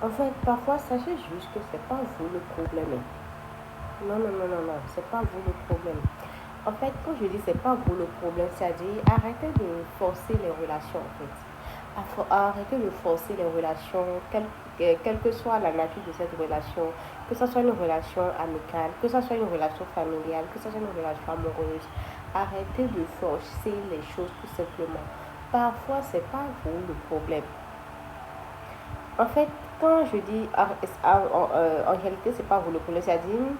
En fait, parfois, sachez juste que c'est pas vous le problème. Non, non, non, non, non, c'est pas vous le problème. En fait, quand je dis c'est pas vous le problème, c'est-à-dire arrêtez de forcer les relations en fait. Arrêtez de forcer les relations, quelle que soit la nature de cette relation, que ce soit une relation amicale, que ce soit une relation familiale, que ce soit une relation amoureuse. Arrêtez de forcer les choses tout simplement. Parfois, c'est pas vous le problème. En fait, quand je dis en réalité, c'est pas vous le problème, c'est-à-dire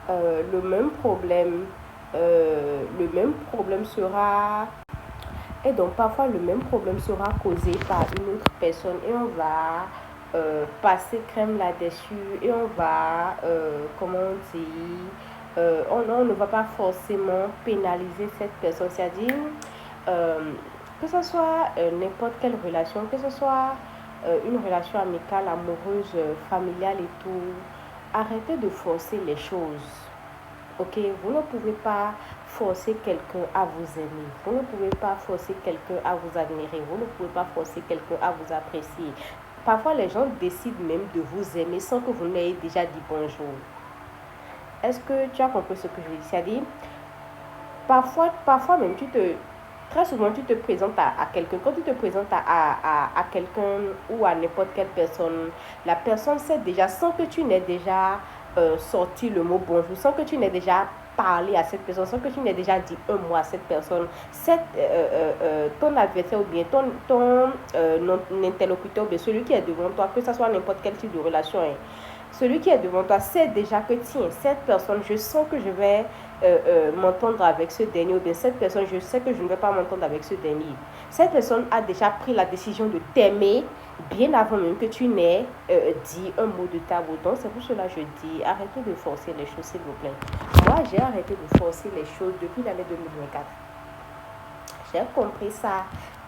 le même problème sera et donc parfois le même problème sera causé par une autre personne et on va passer crème là-dessus et on va comment on dit on ne va pas forcément pénaliser cette personne, c'est-à-dire euh, que ce soit n'importe quelle relation, que ce soit une relation amicale, amoureuse, familiale et tout, arrêtez de forcer les choses. Ok, vous ne pouvez pas forcer quelqu'un à vous aimer. Vous ne pouvez pas forcer quelqu'un à vous admirer. Vous ne pouvez pas forcer quelqu'un à vous apprécier. Parfois, les gens décident même de vous aimer sans que vous n'ayez déjà dit bonjour. Est-ce que tu as compris ce que je dis? C'est-à-dire, parfois même, très souvent, tu te présentes à quelqu'un. Quand tu te présentes à quelqu'un ou à n'importe quelle personne, la personne sait déjà, sans que tu n'aies déjà sorti le mot bonjour, sans que tu n'aies déjà parlé à cette personne, sans que tu n'aies déjà dit un mot à cette personne, ton adversaire ou bien ton interlocuteur ou bien celui qui est devant toi, que ce soit n'importe quel type de relation, hein, celui qui est devant toi sait déjà que, tiens, cette personne, je sens que je vais m'entendre avec ce dernier, ou bien cette personne, je sais que je ne vais pas m'entendre avec ce dernier. Cette personne a déjà pris la décision de t'aimer bien avant même que tu n'aies dit un mot de ta bouche. Donc, c'est pour cela que je dis, arrêtez de forcer les choses, s'il vous plaît. Moi, j'ai arrêté de forcer les choses depuis l'année 2024. J'ai compris ça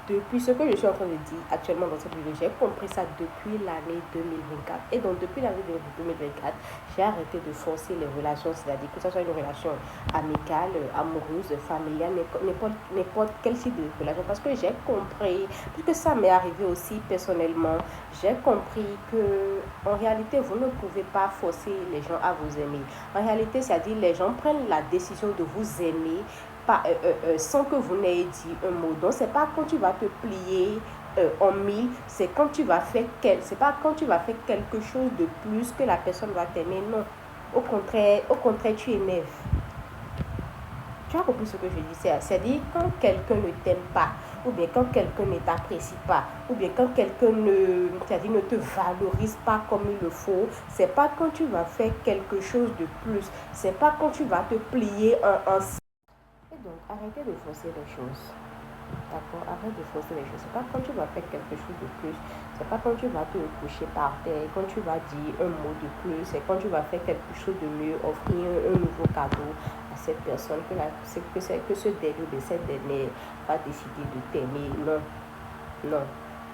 depuis ce que je suis en train de dire actuellement dans cette vidéo. J'ai compris ça depuis l'année 2024. Et donc, depuis l'année 2024, j'ai arrêté de forcer les relations, c'est-à-dire que ce soit une relation amicale, amoureuse, familiale, n'importe quel type de relation. Parce que j'ai compris, puisque ça m'est arrivé aussi personnellement, j'ai compris que en réalité, vous ne pouvez pas forcer les gens à vous aimer. En réalité, c'est-à-dire les gens prennent la décision de vous aimer sans que vous n'ayez dit un mot. Donc, c'est pas quand tu vas te plier en mille, c'est quand tu vas faire c'est pas quand tu vas faire quelque chose de plus que la personne va t'aimer. Non. Au contraire, tu énerves. Tu as compris ce que je dis? C'est-à-dire quand quelqu'un ne t'aime pas, ou bien quand quelqu'un ne t'apprécie pas, ou bien quand quelqu'un ne te valorise pas comme il le faut, c'est pas quand tu vas faire quelque chose de plus, c'est pas quand tu vas te plier en. Et donc, arrêtez de forcer les choses. D'accord? Arrête de forcer les choses. C'est pas quand tu vas faire quelque chose de plus. C'est pas quand tu vas te coucher par terre, quand tu vas dire un mot de plus. C'est quand tu vas faire quelque chose de mieux, offrir un nouveau cadeau à cette personne que ce dernier de cette dernière va décider de t'aimer. Non. Non.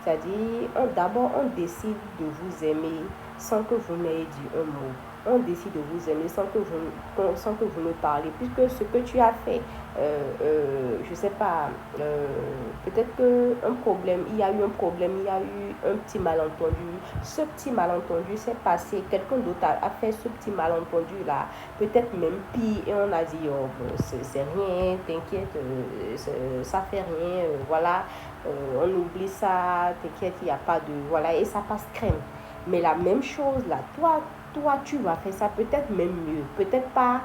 C'est-à-dire, d'abord, on décide de vous aimer sans que vous n'ayez dit un mot. On décide de vous aimer sans que vous ne parlez. Puisque ce que tu as fait, je ne sais pas, peut-être qu'un problème, il y a eu un problème, il y a eu un petit malentendu. Ce petit malentendu s'est passé, quelqu'un d'autre a fait ce petit malentendu-là, peut-être même pire, et on a dit, oh, c'est rien, t'inquiète, ça fait rien, voilà. On oublie ça, t'inquiète, il n'y a pas de. Voilà, et ça passe crème. Mais la même chose là, toi, tu vas faire ça peut-être même mieux. Peut-être pas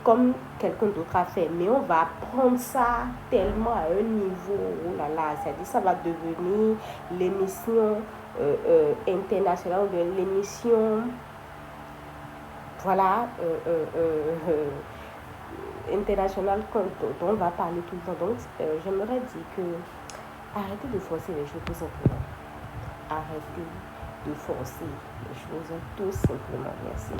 comme quelqu'un d'autre a fait, mais on va prendre ça tellement à un niveau, oh là là, c'est-à-dire ça va devenir l'émission internationale, l'émission, voilà, internationale dont on va parler tout le temps. Donc, j'aimerais dire que arrêtez de forcer les choses tout simplement. Arrêtez de forcer les choses tout simplement. Merci.